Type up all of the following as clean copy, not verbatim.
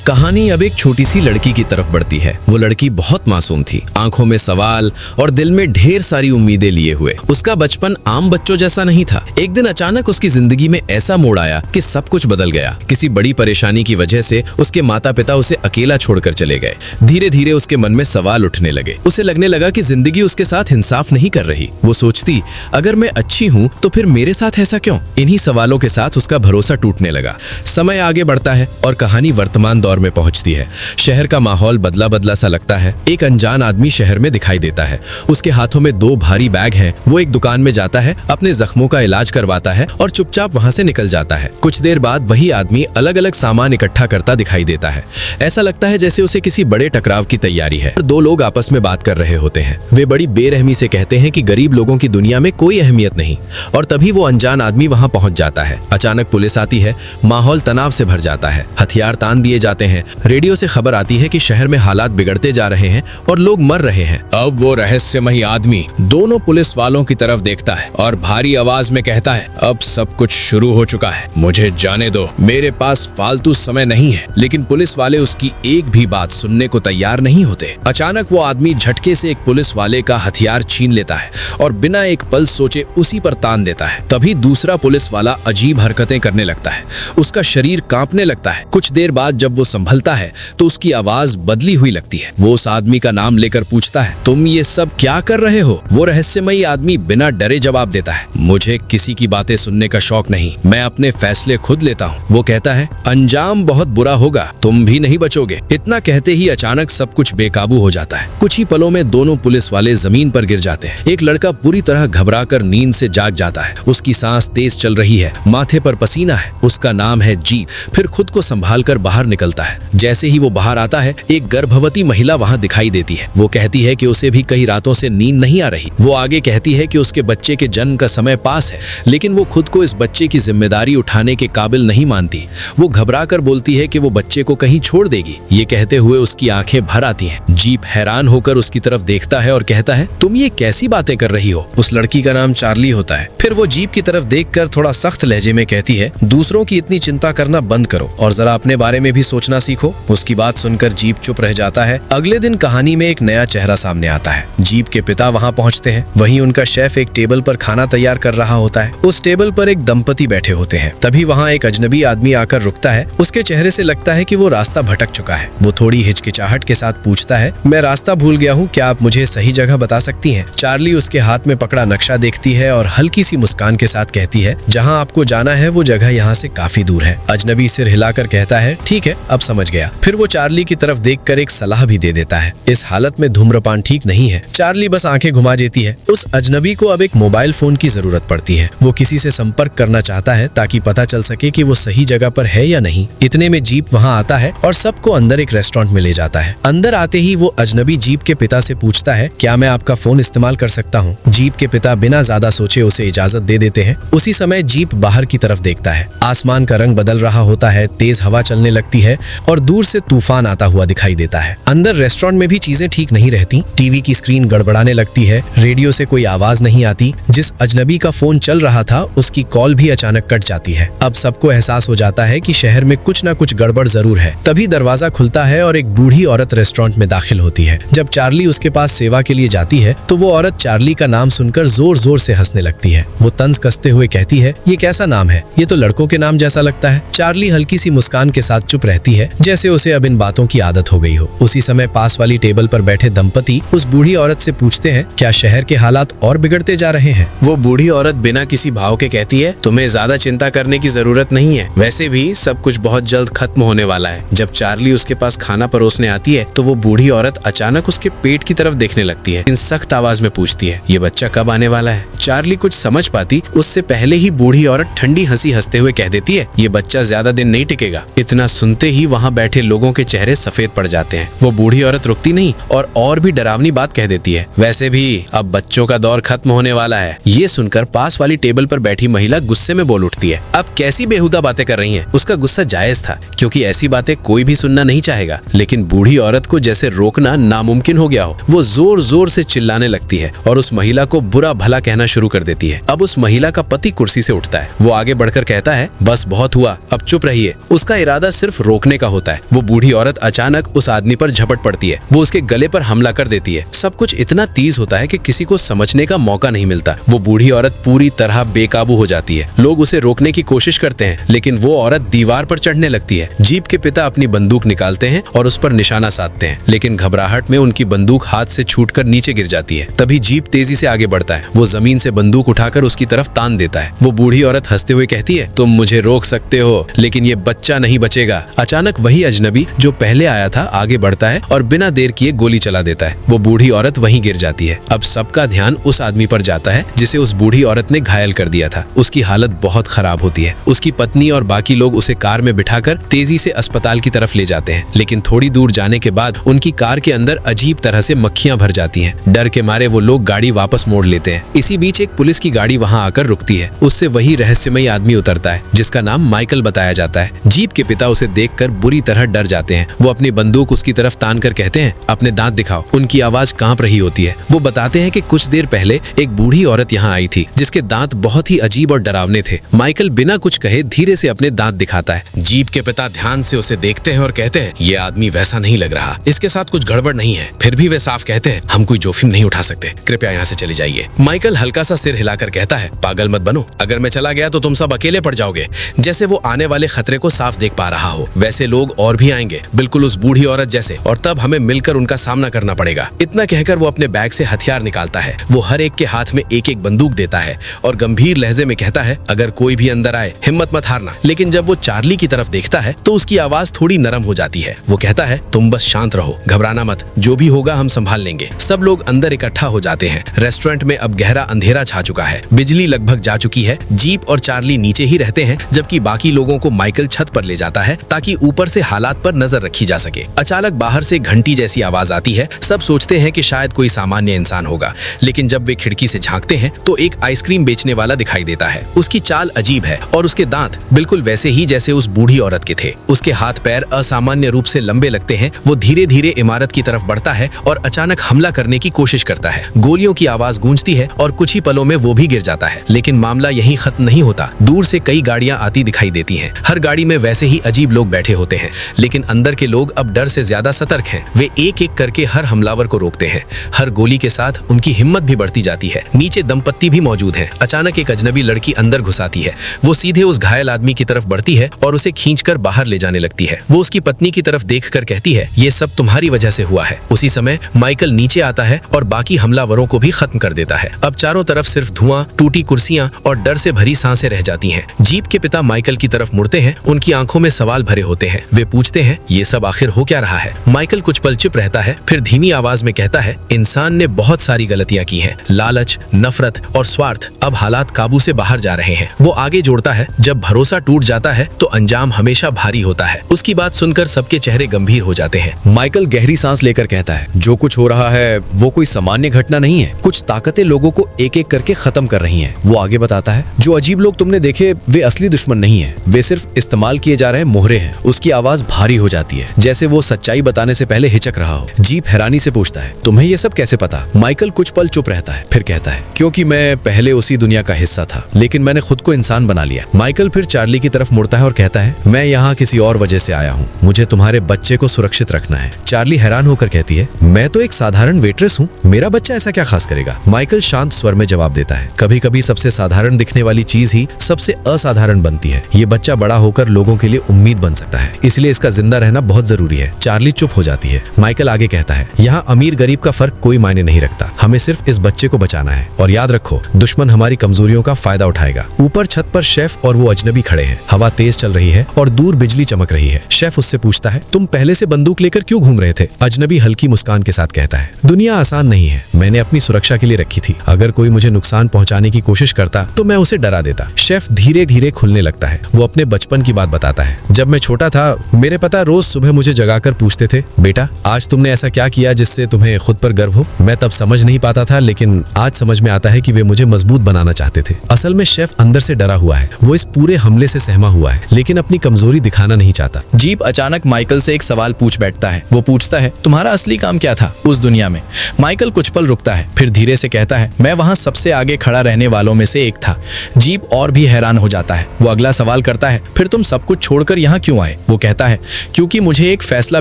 कहानी अब एक छोटी सी लड़की की तरफ बढ़ती है। वो लड़की बहुत मासूम थी, आंखों में सवाल और दिल में ढेर सारी उम्मीदें लिए हुए। उसका बचपन आम बच्चों जैसा नहीं था। एक दिन अचानक उसकी जिंदगी में ऐसा मोड़ आया कि सब कुछ बदल गया। किसी बड़ी परेशानी की वजह से उसके माता पिता उसे अकेला छोड़कर चले गए। धीरे धीरे उसके मन में सवाल उठने लगे। उसे लगने लगा कि जिंदगी उसके साथ इंसाफ नहीं कर रही। वो सोचती, अगर मैं अच्छी हूँ तो फिर मेरे साथ ऐसा क्यों? इन्हीं सवालों के साथ उसका भरोसा टूटने लगा। समय आगे बढ़ता है और कहानी वर्तमान दौर में पहुंचती है। शहर का माहौल बदला बदला सा लगता है। एक अनजान आदमी शहर में दिखाई देता है। उसके हाथों में 2 भारी बैग हैं। वो एक दुकान में जाता है, अपने जख्मों का इलाज करवाता है और चुपचाप वहां से निकल जाता है। कुछ देर बाद वही आदमी अलग अलग सामान इकट्ठा करता दिखाई देता है। ऐसा लगता है जैसे उसे किसी बड़े टकराव की तैयारी है। 2 लोग आपस में बात कर रहे होते हैं। वे बड़ी बेरहमी से कहते हैं कि गरीब लोगों की दुनिया में कोई अहमियत नहीं। और तभी वो अनजान आदमी वहां पहुंच जाता है। अचानक पुलिस आती है। माहौल तनाव से भर जाता है। हथियार तान दिए जाते हैं। रेडियो से खबर आती है कि शहर में हालात बिगड़ते जा रहे हैं और लोग मर रहे हैं। अब वो रहस्यमयी आदमी दोनों पुलिस वालों की तरफ देखता है और भारी आवाज में कहता है, अब सब कुछ शुरू हो चुका है, मुझे जाने दो, मेरे पास फालतू समय नहीं है। लेकिन पुलिस वाले उसकी एक भी बात सुनने को तैयार नहीं होते। अचानक वो आदमी झटके से एक पुलिस वाले का हथियार छीन लेता है और बिना एक पल सोचे उसी पर तान देता है। तभी दूसरा पुलिस वाला अजीब हरकतें करने लगता है। उसका शरीर कांपने लगता है। कुछ देर बाद जब वो संभलता है तो उसकी आवाज बदली हुई लगती है। वो उस आदमी का नाम लेकर पूछता है, तुम ये सब क्या कर रहे हो? वो रहस्यमयी आदमी बिना डरे जवाब देता है, मुझे किसी की बातें सुनने का शौक नहीं, मैं अपने फैसले खुद लेता हूँ। वो कहता है, अंजाम बहुत बुरा होगा, तुम भी नहीं बचोगे। इतना कहते ही अचानक सब कुछ बेकाबू हो जाता है। कुछ ही पलों में दोनों पुलिस वाले जमीन पर गिर जाते हैं। एक लड़का पूरी तरह घबराकर नींद से जाग जाता है। उसकी सांस तेज चल रही है, माथे पर पसीना है। उसका नाम है जीप। फिर खुद को संभाल कर बाहर निकलता है। जैसे ही वो बाहर आता है, एक गर्भवती महिला वहां दिखाई देती है। वो कहती है कि उसे भी कई रातों से नींद नहीं आ रही। वो आगे कहती है कि उसके बच्चे के जन्म का समय पास है, लेकिन वो खुद को इस बच्चे की जिम्मेदारी उठाने के काबिल नहीं मानती। वो घबरा कर बोलती है कि वो बच्चे को कहीं छोड़ देगी। ये कहते हुए उसकी आंखें भर आती हैं। जीप हैरान होकर उसकी तरफ देखता है और कहता है, तुम ये कैसी बातें कर रही हो? उस लड़की का नाम चार्ली होता है। फिर वो जीप की तरफ देखकर थोड़ा सख्त लहजे में कहती है, दूसरों की इतनी चिंता करना बंद करो और जरा अपने बारे में भी सोचना सीखो। उसकी बात सुनकर जीप चुप रह जाता है। अगले दिन कहानी में एक नया चेहरा सामने आता है। जीप के पिता वहां पहुंचते हैं। वहीं उनका शेफ एक टेबल पर खाना तैयार कर रहा होता है। उस टेबल पर एक दंपति बैठे होते हैं। तभी वहां एक अजनबी आदमी आकर रुकता है। उसके चेहरे से लगता है कि वो रास्ता भटक चुका है। वो थोड़ी हिचकिचाहट के साथ पूछता है, मैं रास्ता भूल गया हूँ, क्या आप मुझे सही जगह बता सकती हैं? चार्ली उसके हाथ में पकड़ा नक्शा देखती है और हल्की सी मुस्कान के साथ कहती है, जहाँ आपको जाना है वो जगह यहाँ से काफी दूर है। अजनबी सिर हिलाकर कहता है, ठीक है, अब समझ गया। फिर वो चार्ली की तरफ देखकर एक सलाह भी दे देता है। इस हालत में धूम्रपान ठीक नहीं है। चार्ली बस आंखें घुमा देती है। उस अजनबी को अब एक मोबाइल फोन की जरूरत पड़ती है। वो किसी से संपर्क करना चाहता है ताकि पता चल सके कि वो सही जगह पर है या नहीं। इतने में जीप वहां आता है और सबको अंदर एक रेस्टोरेंट में ले जाता है। अंदर आते ही वो अजनबी जीप के पिता से पूछता है, क्या मैं आपका फोन इस्तेमाल कर सकता हूँ? जीप के पिता बिना ज्यादा सोचे उसे इजाजत दे देते हैं। उसी समय जीप बाहर की तरफ देखता है। आसमान का रंग बदल रहा होता है, तेज हवा चलने लगती है और दूर से तूफान आता हुआ दिखाई देता है। अंदर रेस्टोरेंट में भी चीजें ठीक नहीं रहती। टीवी की स्क्रीन गड़बड़ाने लगती है। रेडियो से कोई आवाज नहीं आती। जिस अजनबी का फोन चल रहा था उसकी कॉल भी अचानक कट जाती है। अब सबको एहसास हो जाता है कि शहर में कुछ न कुछ गड़बड़ जरूर है। तभी दरवाजा खुलता है और एक बूढ़ी औरत रेस्टोरेंट में दाखिल होती है। जब चार्ली उसके पास सेवा के लिए जाती है तो वो औरत चार्ली का नाम सुनकर जोर जोर से हंसने लगती है। वो तंज कसते हुए कहती है, ये कैसा नाम है? ये तो लड़कों के नाम जैसा लगता है। चार्ली हल्की सी मुस्कान के साथ चुप रहती है, जैसे उसे अब इन बातों की आदत हो गई हो। उसी समय पास वाली टेबल पर बैठे दंपति उस बूढ़ी औरत से पूछते हैं, क्या शहर के हालात और बिगड़ते जा रहे हैं? वो बूढ़ी औरत बिना किसी भाव के कहती है, तुम्हें ज्यादा चिंता करने की जरूरत नहीं है, वैसे भी सब कुछ बहुत जल्द खत्म होने वाला है। जब चार्ली उसके पास खाना परोसने आती है तो वो बूढ़ी औरत अचानक उसके पेट की तरफ देखने लगती है। इन सख्त आवाज में पूछती है, ये बच्चा कब आने वाला है? चार्ली कुछ समझ पाती उससे पहले ही बूढ़ी औरत ठंडी हंसी हंसते हुए कह देती है, ये बच्चा ज्यादा दिन नहीं टिकेगा। इतना सुनते ही वहाँ बैठे लोगों के चेहरे सफेद पड़ जाते हैं। वो बूढ़ी औरत रुकती नहीं और भी डरावनी बात कह देती है, वैसे भी अब बच्चों का दौर खत्म होने वाला है। ये सुनकर पास वाली टेबल पर बैठी महिला गुस्से में बोल उठती है, अब कैसी बेहुदा बातें कर रही हैं? उसका गुस्सा जायज था क्योंकि ऐसी बातें कोई भी सुनना नहीं चाहेगा, लेकिन बूढ़ी औरत को जैसे रोकना नामुमकिन हो गया हो। वो जोर जोर से चिल्लाने लगती है और उस महिला को बुरा भला कहना शुरू कर देती है। अब उस महिला का पति कुर्सी से उठता है। वो आगे बढ़कर कहता है, बस बहुत हुआ, अब चुप रहिए। उसका इरादा सिर्फ रोकने का होता है। वो बूढ़ी औरत अचानक उस आदमी पर झपट पड़ती है। वो उसके गले पर हमला कर देती है। सब कुछ इतना तेज होता है कि किसी को समझने का मौका नहीं मिलता। वो बूढ़ी औरत पूरी तरह बेकाबू हो जाती है। लोग उसे रोकने की कोशिश करते हैं, लेकिन वो औरत दीवार पर चढ़ने लगती है। जीप के पिता अपनी बंदूक निकालते हैं और उस पर निशाना साधते हैं, लेकिन घबराहट में उनकी बंदूक हाथ से छूटकर नीचे गिर जाती है। तभी जीप तेजी से आगे बढ़ता है। वो जमीन से बंदूक उठाकर उसकी तरफ तान देता है। वो बूढ़ी औरत हंसते हुए कहती है, तुम मुझे रोक सकते हो, लेकिन ये बच्चा नहीं बचेगा। अचानक वही अजनबी जो पहले आया था आगे बढ़ता है और बिना देर किए गोली चला देता है। वो बूढ़ी औरत वहीं गिर जाती है। अब सबका ध्यान उस आदमी पर जाता है जिसे उस बूढ़ी औरत ने घायल कर दिया था। उसकी हालत बहुत खराब होती है। उसकी पत्नी और बाकी लोग उसे कार में बिठाकर तेजी से अस्पताल की तरफ ले जाते हैं, लेकिन थोड़ी दूर जाने के बाद उनकी कार के अंदर अजीब तरह से मक्खियां भर जाती हैं। डर के मारे वो लोग गाड़ी वापस मोड़ लेते हैं। इसी बीच एक पुलिस की गाड़ी वहां आकर रुकती है। उससे वही रहस्यमयी आदमी उतरता है जिसका नाम माइकल बताया जाता है। जीप के पिता उसे देखकर बुरी तरह डर जाते हैं। वो अपनी बंदूक उसकी तरफ तान कर कहते हैं, अपने दांत दिखाओ। उनकी आवाज कांप रही होती है। वो बताते हैं कि कुछ देर पहले एक बूढ़ी औरत यहाँ आई थी जिसके दांत बहुत ही अजीब और डरावने थे। माइकल बिना कुछ कहे धीरे से अपने दांत दिखाता है। जीप के पिता ध्यान से उसे देखते हैं और कहते हैं, ये आदमी वैसा नहीं लग रहा, इसके साथ कुछ गड़बड़ नहीं है। फिर भी वे साफ कहते हैं, हम कोई जोखिम नहीं उठा सकते, कृपया यहाँ से चले जाइए। माइकल हल्का सा सिर हिलाकर कहता है, पागल मत बनो, अगर मैं चला गया तो तुम सब अकेले पड़ जाओगे। जैसे वो आने वाले खतरे को साफ देख पा रहा हो। वैसे लोग और भी आएंगे, बिल्कुल उस बूढ़ी औरत जैसे, और तब हमें मिलकर उनका सामना करना पड़ेगा। इतना कहकर वो अपने बैग से हथियार निकालता है। वो हर एक के हाथ में एक एक बंदूक देता है और गंभीर लहजे में कहता है, अगर कोई भी अंदर आए हिम्मत मत हारना। लेकिन जब वो चार्ली की तरफ देखता है तो उसकी आवाज थोड़ी नरम हो जाती है। वो कहता है, तुम बस शांत रहो, घबराना मत, जो भी होगा हम संभाल लेंगे। सब लोग अंदर इकट्ठा हो जाते हैं। रेस्टोरेंट में अब गहरा अंधेरा छा चुका है। बिजली लगभग जा चुकी है। जीप और चार्ली नीचे ही रहते हैं, जबकि बाकी लोगों को माइकल छत पर ले जाता है ताकि ऊपर से हालात पर नजर रखी जा सके। अचानक बाहर से घंटी जैसी आवाज आती है। सब सोचते हैं कि शायद कोई सामान्य इंसान होगा, लेकिन जब वे खिड़की से झांकते हैं तो एक आइसक्रीम बेचने वाला दिखाई देता है। उसकी चाल अजीब है और उसके दांत बिल्कुल वैसे ही जैसे उस बूढ़ी औरत के थे। उसके हाथ पैर असामान्य रूप से लंबे लगते हैं। वो धीरे धीरे इमारत की तरफ बढ़ता है और अचानक हमला करने की कोशिश करता है। गोलियों की आवाज गूंजती है और कुछ ही पलों में वो भी गिर जाता है। लेकिन मामला यहीं खत्म नहीं होता। दूर से कई गाड़ियां आती दिखाई देती हैं। हर गाड़ी में वैसे ही अजीब लोग बैठे होते हैं, लेकिन अंदर के लोग अब डर से ज्यादा सतर्क हैं। वे एक एक करके हर हमलावर को रोकते हैं। हर गोली के साथ उनकी हिम्मत भी बढ़ती जाती है। नीचे दंपत्ति भी मौजूद हैं। अचानक एक अजनबी लड़की अंदर घुस आती है। वो सीधे उस घायल आदमी की तरफ बढ़ती है और उसे खींचकर बाहर ले जाने लगती है। वो उसकी पत्नी की तरफ देखकर कहती है, ये सब तुम्हारी वजह से हुआ है। उसी समय माइकल नीचे आता है और बाकी हमलावरों को भी खत्म कर देता है। अब चारों तरफ सिर्फ धुआं, टूटी कुर्सियां और डर से भरी सांसें रह जाती हैं। जीप के पिता माइकल की तरफ मुड़ते हैं। उनकी आंखों में सवाल भरे होते हैं। वे पूछते हैं, ये सब आखिर हो क्या रहा है? माइकल कुछ पल चुप रहता है, फिर धीमी आवाज में कहता है, इंसान ने बहुत सारी गलतियां की हैं। लालच, नफरत और स्वार्थ। अब हालात काबू से बाहर जा रहे हैं। वो आगे जोड़ता है, जब भरोसा टूट जाता है तो अंजाम हमेशा भारी होता है। उसकी बात सुनकर सबके चेहरे गंभीर हो जाते हैं। माइकल गहरी सांस लेकर कहता है, जो कुछ हो रहा है वो कोई सामान्य घटना नहीं है। कुछ ताकतें लोगों को एक एक करके खत्म कर रही हैं। वो आगे बताता है, जो अजीब लोग तुमने देखे वे असली दुश्मन नहीं है, वे सिर्फ इस्तेमाल किए जा रहे मोहरे हैं। उसकी आवाज भारी हो जाती है, जैसे वो सच्चाई बताने से पहले हिचक रहा हो। जीप हैरानी से पूछता है, तुम्हें ये सब कैसे पता? माइकल कुछ पल चुप रहता है, फिर कहता है, क्योंकि मैं पहले उसी दुनिया का हिस्सा था, लेकिन मैंने खुद को इंसान बना लिया। माइकल फिर चार्ली की तरफ मुड़ता है और कहता है, मैं यहाँ किसी और वजह से आया हूँ। मुझे तुम्हारे बच्चे को सुरक्षित रखना है। चार्ली हैरान होकर कहती है, मैं तो एक साधारण वेट्रेस हूँ, मेरा बच्चा ऐसा क्या खास करेगा? माइकल शांत स्वर में जवाब देता है, कभी कभी सबसे साधारण दिखने वाली चीज ही सबसे असाधारण बनती है। ये बच्चा बड़ा होकर लोगों के लिए उम्मीद बन सकता है, इसलिए इसका जिंदा रहना बहुत जरूरी है। चार्ली चुप हो जाती है। माइकल आगे कहता है, यहाँ अमीर गरीब का फर्क कोई मायने नहीं रखता, हमें सिर्फ इस बच्चे को बचाना है। और याद रखो, दुश्मन हमारी कमजोरियों का फायदा उठाएगा। ऊपर छत पर शेफ और वो अजनबी खड़े हैं। हवा तेज चल रही है और दूर बिजली चमक रही है। शेफ उससे पूछता है, तुम पहले से बंदूक लेकर क्यों घूम रहे थे? अजनबी हल्की मुस्कान के साथ कहता है, दुनिया आसान नहीं है, मैंने अपनी सुरक्षा के लिए रखी थी। अगर कोई मुझे नुकसान पहुंचाने की कोशिश करता तो मैं उसे डरा देता। शेफ धीरे धीरे खुलने लगता है। वो अपने बचपन की बात बताता है, जब मैं छोटा था मेरे पिता रोज सुबह मुझे जगाकर पूछते थे, बेटा आज तुमने ऐसा क्या किया जिससे तुम्हें खुद पर गर्व हो? मैं तब समझ नहीं पाता था, लेकिन आज समझ में आता है कि वे मुझे मजबूत बनाना चाहते थे। असल में शेफ अंदर से डरा हुआ है। वो इस पूरे हमले से सहमा हुआ है, लेकिन अपनी कमजोरी दिखाना नहीं चाहता। जीप अचानक माइकल से एक सवाल पूछ बैठता है। वो पूछता है, तुम्हारा असली काम क्या था उस दुनिया में? माइकल कुछ पल रुकता है, फिर धीरे से कहता है, मैं वहां सबसे आगे खड़ा रहने वालों में से एक था। जीप और भी हैरान हो जाता है। वो अगला सवाल करता है, फिर तुम सब कुछ छोड़कर यहाँ क्यों आए? वो कहता है क्योंकि मुझे एक फैसला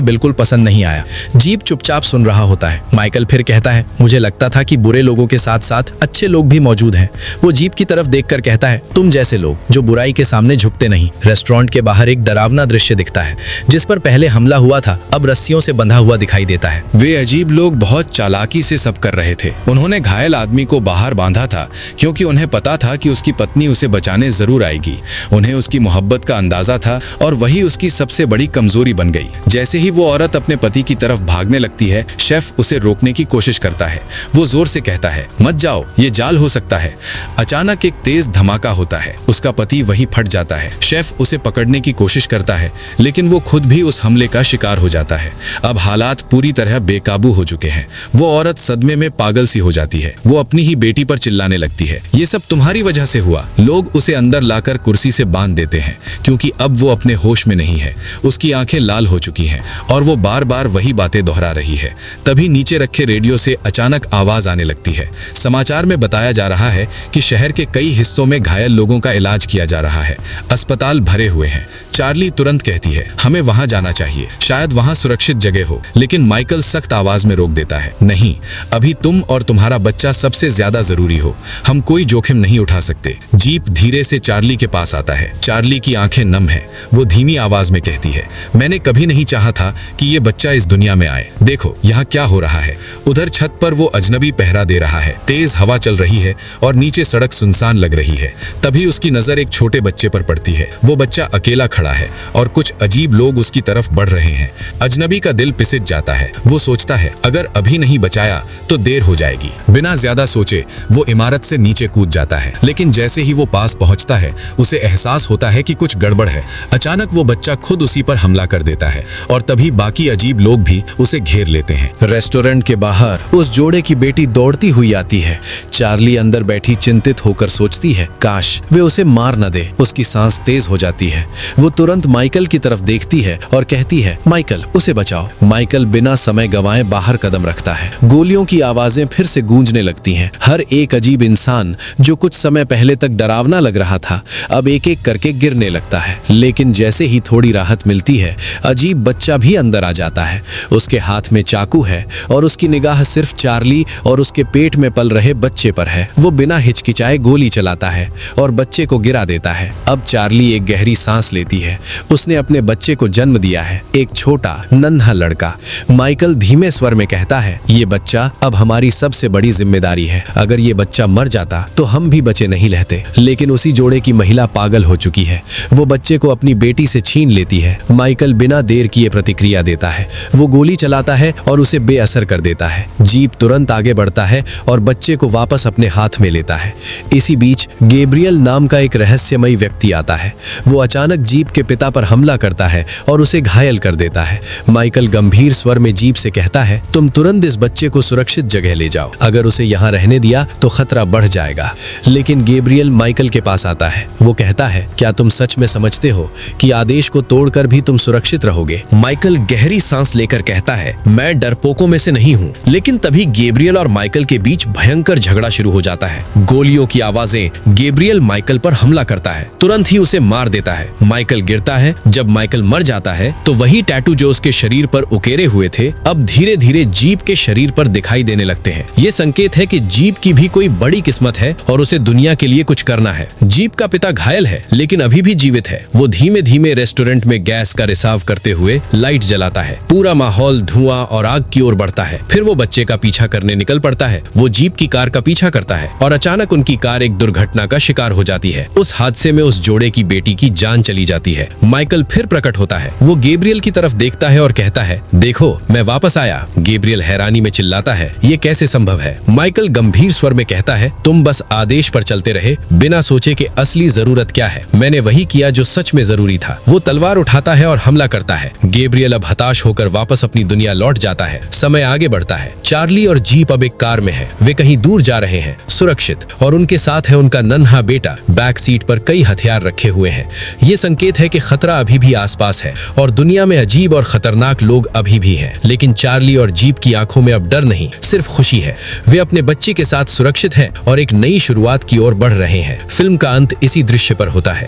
बिल्कुल पसंद नहीं आया। जीप चुपचाप सुन रहा होता है। माइकल फिर कहता है मुझे लगता था कि बुरे लोगों के साथ साथ अच्छे लोग भी मौजूद हैं। वो जीप की तरफ देखकर कहता है तुम जैसे लोग जो बुराई के सामने झुकते नहीं। रेस्टोरेंट के बाहर एक डरावना दृश्य दिखता है। जिस पर पहले हमला हुआ था अब रस्सियों से बंधा हुआ दिखाई देता है। वे अजीब लोग बहुत चालाकी से सब कर रहे थे। उन्होंने घायल आदमी को बाहर बांधा था क्योंकि उन्हें पता था कि उसकी पत्नी उसे बचाने जरूर आएगी। उन्हें उसकी मोहब्बत का अंदाजा था और वही उसकी सबसे बड़ी कमजोरी बन गई। जैसे ही वो औरत अपने पति की तरफ भागने लगती है, शेफ उसे रोकने की कोशिश करता है। वो जोर से कहता है मत जाओ, ये जाल हो सकता है। अचानक एक तेज धमाका होता है। उसका पति वहीं फट जाता है। शेफ उसे पकड़ने की कोशिश करता है लेकिन वो खुद भी उस हमले का शिकार हो जाता है। अब हालात पूरी तरह बेकाबू हो चुके हैं। वो औरत सदमे में पागल सी हो जाती है। वो अपनी ही बेटी पर चिल्लाने लगती है ये सब तुम्हारी वजह से हुआ। लोग उसे अंदर लाकर कुर्सी से बांध देते हैं क्योंकि अब वो अपने होश में नहीं है। उसकी आंखें लाल हो चुकी हैं और वो बार बार वही बातें दोहरा रही है। तभी नीचे रखे रेडियो से अचानक आवाज आने लगती है। समाचार में बताया जा रहा है कि शहर के कई हिस्सों में घायल लोगों का इलाज किया जा रहा है। अस्पताल भरे हुए हैं। चार्ली तुरंत कहती है हमें वहां जाना चाहिए, शायद वहां सुरक्षित जगह हो। लेकिन माइकल सख्त आवाज में रोक देता है नहीं, अभी तुम और तुम्हारा बच्चा सबसे ज्यादा जरूरी हो। हम कोई जोखिम नहीं उठा सकते। जीप धीरे से चार्ली के पास आता है। चार्ली की आंखें नम है। वो धीमी आवाज में कहती है मैंने कभी नहीं चाहा था कि ये बच्चा इस दुनिया में आए। देखो यहाँ क्या हो रहा है। उधर छत पर वो अजनबी पहरा दे रहा है। तेज हवा चल रही है और नीचे सड़क सुनसान लग रही है। तभी उसकी नजर एक छोटे बच्चे पर पड़ती है। वो बच्चा अकेला खड़ा है और कुछ अजीब लोग उसकी तरफ बढ़ रहे हैं। अजनबी का दिल पिसिट जाता है। वो सोचता है अगर अभी नहीं बचाया तो देर हो जाएगी। बिना ज्यादा सोचे वो इमारत से नीचे कूद जाता है। लेकिन जैसे ही वो पास पहुंचता है उसे एहसास होता है कि कुछ गड़बड़ है। अचानक वो बच्चा खुद उसी पर हमला कर देता है और तभी बाकी अजीब लोग भी उसे घेर लेते हैं। रेस्टोरेंट के बाहर उस जोड़े की बेटी दौड़ती हुई आती है। चार्ली अंदर बैठी चिंतित होकर सोचती है काश वे उसे मार न दे। उसकी सांस तेज हो जाती है। वो तुरंत माइकल की तरफ देखती है और कहती है माइकल उसे बचाओ। माइकल बिना समय गंवाए बाहर कदम रखता है। गोलियों की आवाजें फिर से गूंजने लगती हैं। हर एक अजीब इंसान जो कुछ समय पहले तक डरावना लग रहा था अब एक एक करके गिरने लगता है। लेकिन जैसे ही थोड़ी राहत मिलती है अजीब बच्चा भी अंदर आ जाता है। उसके हाथ में चाकू है और उसकी निगाह सिर्फ चार्ली और उसके पेट में पल रहे बच्चे पर है। वो बिना हिचकिचाए गोली चलाता है और बच्चे को गिरा देता है। अब चार्ली एक गहरी सांस लेती है। उसने अपने बच्चे को जन्म दिया है, एक छोटा नन्हा लड़का। माइकल धीमे स्वर में कहता है ये बच्चा अब हमारी सबसे बड़ी जिम्मेदारी है। अगर ये बच्चा मर जाता तो हम भी बचे नहीं रहते। लेकिन उसी जोड़े की महिला पागल हो चुकी है। वो बच्चे को अपनी बेटी से छीन लेती है। माइकल बिना देर किए प्रतिक्रिया देता है। वो गोली चलाता है और उसे बेअसर कर देता है। जीप तुरंत आगे बढ़ता है और बच्चे को वापस अपने हाथ में लेता है। इसी बीच गैब्रियल नाम का एक रहस्यमयी व्यक्ति आता है। वो अचानक जीप के पिता पर हमला करता है और उसे घायल कर देता है। माइकल गंभीर स्वर में जीप से कहता है तुम तुरंत इस बच्चे को सुरक्षित जगह ले जाओ। अगर उसे यहाँ रहने दिया तो खतरा बढ़ जाएगा। लेकिन गैब्रियल माइकल के पास आता है। वो कहता है क्या तुम सच में समझते हो कि आदेश को तोड़कर भी तुम सुरक्षित रहोगे? माइकल गहरी सांस लेकर कहता है मैं डरपोकों में से नहीं हूँ। लेकिन तभी गैब्रियल और माइकल के बीच भयंकर झगड़ा शुरू हो जाता है। गोलियों की आवाजें। गैब्रियल माइकल पर हमला करता है, तुरंत ही उसे मार देता है। माइकल गिरता है। जब माइकल मर जाता है तो वही टैटू जो उसके शरीर पर उकेरे हुए थे अब धीरे धीरे जीप के शरीर पर दिखाई देने लगते हैं। ये संकेत है कि जीप की भी कोई बड़ी किस्मत है और उसे दुनिया के लिए कुछ करना है। जीप का पिता घायल है लेकिन अभी भी जीवित है। वो धीमे धीमे रेस्टोरेंट में गैस का रिसाव करते हुए लाइट जलाता है। पूरा माहौल धुआं और आग की ओर बढ़ता है। फिर वो बच्चे का पीछा करने निकल पड़ता है। वो जीप की कार का पीछा करता है और अचानक उनकी कार एक दुर्घटना का शिकार हो जाती है। उस हादसे में उस जोड़े की बेटी की जान चली जाती है। माइकल फिर प्रकट होता है। वो गैब्रियल की तरफ देखता है और कहता है देखो मैं वापस आया। गैब्रियल हैरानी में चिल्लाता है ये कैसे संभव है? माइकल गंभीर स्वर में कहता है तुम बस आदेश पर चलते रहे बिना सोचे कि असली जरूरत क्या है। मैंने वही किया जो सच में जरूरी था। वो तलवार उठाता है और हमला करता है। गैब्रियल अब हताश होकर वापस अपनी दुनिया लौट जाता है। समय आगे बढ़ता है। चार्ली और जीप अब एक कार में है। वे कहीं दूर जा रहे हैं सुरक्षित और उनके साथ है उनका नन्हा बेटा। बैक सीट पर कई हथियार रखे हुए हैं। ये संकेत है कि खतरा अभी भी आसपास है और दुनिया में अजीब और खतरनाक लोग अभी भी हैं। लेकिन चार्ली और जीप की आंखों में अब डर नहीं सिर्फ खुशी है। वे अपने बच्चे के साथ सुरक्षित हैं और एक नई शुरुआत की ओर बढ़ रहे हैं। फिल्म का अंत इसी दृश्य पर होता है।